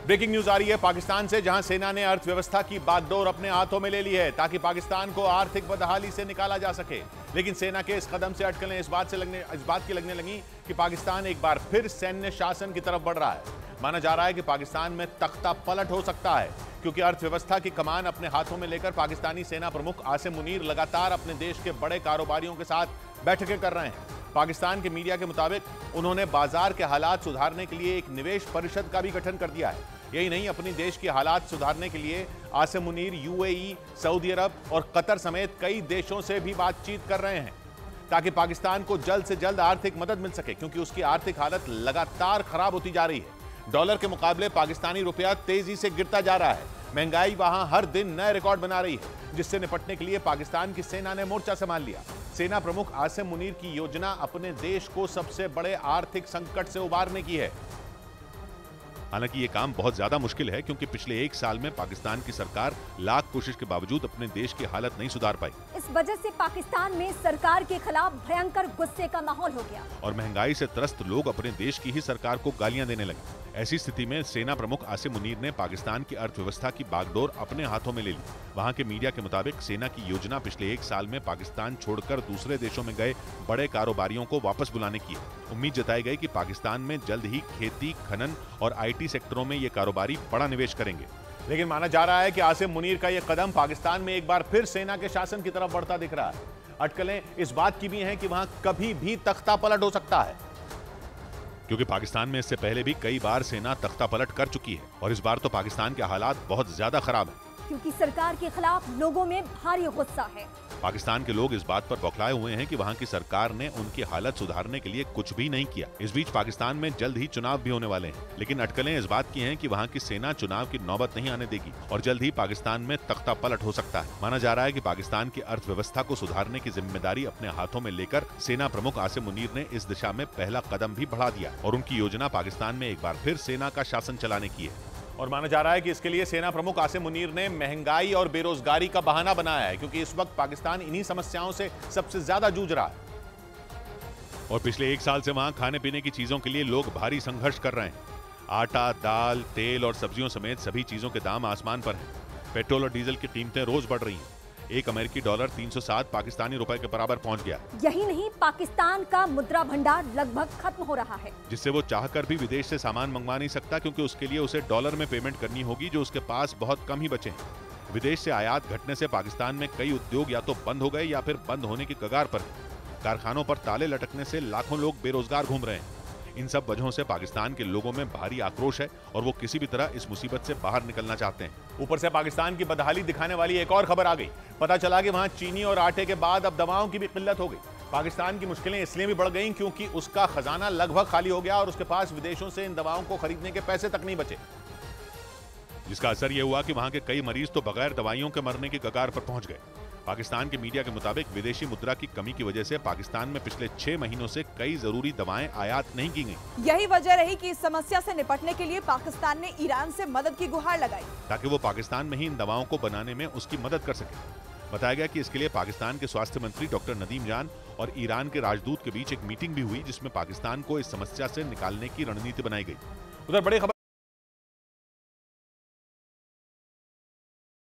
Breaking news आ रही है पाकिस्तान से, जहां सेना ने अर्थव्यवस्था की बागडोर अपने हाथों में ले ली है ताकि पाकिस्तान को आर्थिक बदहाली से निकाला जा सके। लेकिन सेना के इस कदम से अटकलें इस बात की लगने लगी कि पाकिस्तान एक बार फिर सैन्य शासन की तरफ बढ़ रहा है। माना जा रहा है कि पाकिस्तान में तख्ता पलट हो सकता है, क्योंकि अर्थव्यवस्था की कमान अपने हाथों में लेकर पाकिस्तानी सेना प्रमुख आसिम मुनीर लगातार अपने देश के बड़े कारोबारियों के साथ बैठकें कर रहे हैं। पाकिस्तान के मीडिया के मुताबिक उन्होंने बाजार के हालात सुधारने के लिए एक निवेश परिषद का भी गठन कर दिया है। यही नहीं, अपनी देश के हालात सुधारने के लिए आसिम मुनीर यूएई, सऊदी अरब और कतर समेत कई देशों से भी बातचीत कर रहे हैं ताकि पाकिस्तान को जल्द से जल्द आर्थिक मदद मिल सके, क्योंकि उसकी आर्थिक हालत लगातार खराब होती जा रही है। डॉलर के मुकाबले पाकिस्तानी रुपया तेजी से गिरता जा रहा है। महंगाई वहां हर दिन नए रिकॉर्ड बना रही है, जिससे निपटने के लिए पाकिस्तान की सेना ने मोर्चा संभाल लिया। सेना प्रमुख आसिम मुनीर की योजना अपने देश को सबसे बड़े आर्थिक संकट से उबारने की है। हालांकि ये काम बहुत ज्यादा मुश्किल है, क्योंकि पिछले एक साल में पाकिस्तान की सरकार लाख कोशिश के बावजूद अपने देश की हालत नहीं सुधार पाई। इस वजह से पाकिस्तान में सरकार के खिलाफ भयंकर गुस्से का माहौल हो गया और महंगाई से त्रस्त लोग अपने देश की ही सरकार को गालियां देने लगे। ऐसी स्थिति में सेना प्रमुख आसिम मुनीर ने पाकिस्तान की अर्थव्यवस्था की बागडोर अपने हाथों में ले ली। वहां के मीडिया के मुताबिक सेना की योजना पिछले एक साल में पाकिस्तान छोड़कर दूसरे देशों में गए बड़े कारोबारियों को वापस बुलाने की है। उम्मीद जताई गई कि पाकिस्तान में जल्द ही खेती, खनन और IT सेक्टरों में ये कारोबारी बड़ा निवेश करेंगे। लेकिन माना जा रहा है कि आसिम मुनीर का यह कदम पाकिस्तान में एक बार फिर सेना के शासन की तरफ बढ़ता दिख रहा है। अटकलें इस बात की भी हैं कि वहां कभी भी तख्ता पलट हो सकता है, क्योंकि पाकिस्तान में इससे पहले भी कई बार सेना तख्ता पलट कर चुकी है और इस बार तो पाकिस्तान के हालात बहुत ज्यादा खराब है, क्योंकि सरकार के खिलाफ लोगों में भारी गुस्सा है। पाकिस्तान के लोग इस बात पर बौखलाए हुए हैं कि वहां की सरकार ने उनकी हालत सुधारने के लिए कुछ भी नहीं किया। इस बीच पाकिस्तान में जल्द ही चुनाव भी होने वाले हैं, लेकिन अटकलें इस बात की हैं कि वहां की सेना चुनाव की नौबत नहीं आने देगी और जल्द ही पाकिस्तान में तख्ता पलट हो सकता है। माना जा रहा है कि पाकिस्तान की अर्थव्यवस्था को सुधारने की जिम्मेदारी अपने हाथों में लेकर सेना प्रमुख आसिम मुनीर ने इस दिशा में पहला कदम भी बढ़ा दिया और उनकी योजना पाकिस्तान में एक बार फिर सेना का शासन चलाने की है। और माना जा रहा है कि इसके लिए सेना प्रमुख आसिम मुनीर ने महंगाई और बेरोजगारी का बहाना बनाया है, क्योंकि इस वक्त पाकिस्तान इन्हीं समस्याओं से सबसे ज्यादा जूझ रहा है। और पिछले एक साल से वहां खाने पीने की चीजों के लिए लोग भारी संघर्ष कर रहे हैं। आटा, दाल, तेल और सब्जियों समेत सभी चीजों के दाम आसमान पर हैं। पेट्रोल और डीजल की कीमतें रोज बढ़ रही हैं। एक अमेरिकी डॉलर 307 पाकिस्तानी रुपए के बराबर पहुंच गया। यही नहीं, पाकिस्तान का मुद्रा भंडार लगभग खत्म हो रहा है, जिससे वो चाहकर भी विदेश से सामान मंगवा नहीं सकता, क्योंकि उसके लिए उसे डॉलर में पेमेंट करनी होगी, जो उसके पास बहुत कम ही बचे हैं। विदेश से आयात घटने से पाकिस्तान में कई उद्योग या तो बंद हो गए या फिर बंद होने की कगार पर। कारखानों पर ताले लटकने से लाखों लोग बेरोजगार घूम रहे हैं। इन सब वजहों से पाकिस्तान के लोगों में भारी आक्रोश है और वो किसी भी तरह इस मुसीबत से बाहर निकलना चाहते हैं। ऊपर से पाकिस्तान की बदहाली दिखाने वाली एक और खबर आ गई। पता चला कि वहां चीनी और आटे के बाद अब दवाओं की भी किल्लत हो गई। पाकिस्तान की मुश्किलें इसलिए भी बढ़ गईं क्योंकि उसका खजाना लगभग खाली हो गया और उसके पास विदेशों से इन दवाओं को खरीदने के पैसे तक नहीं बचे, जिसका असर यह हुआ कि वहां के कई मरीज तो बगैर दवाइयों के मरने की कगार पर पहुंच गए। पाकिस्तान के मीडिया के मुताबिक विदेशी मुद्रा की कमी की वजह से पाकिस्तान में पिछले 6 महीनों से कई जरूरी दवाएं आयात नहीं की गईं। यही वजह रही कि इस समस्या से निपटने के लिए पाकिस्तान ने ईरान से मदद की गुहार लगाई, ताकि वो पाकिस्तान में ही इन दवाओं को बनाने में उसकी मदद कर सके। बताया गया कि इसके लिए पाकिस्तान के स्वास्थ्य मंत्री डॉक्टर नदीम जान और ईरान के राजदूत के बीच एक मीटिंग भी हुई, जिसमें पाकिस्तान को इस समस्या से निकालने की रणनीति बनाई गई। उधर बड़ी खबर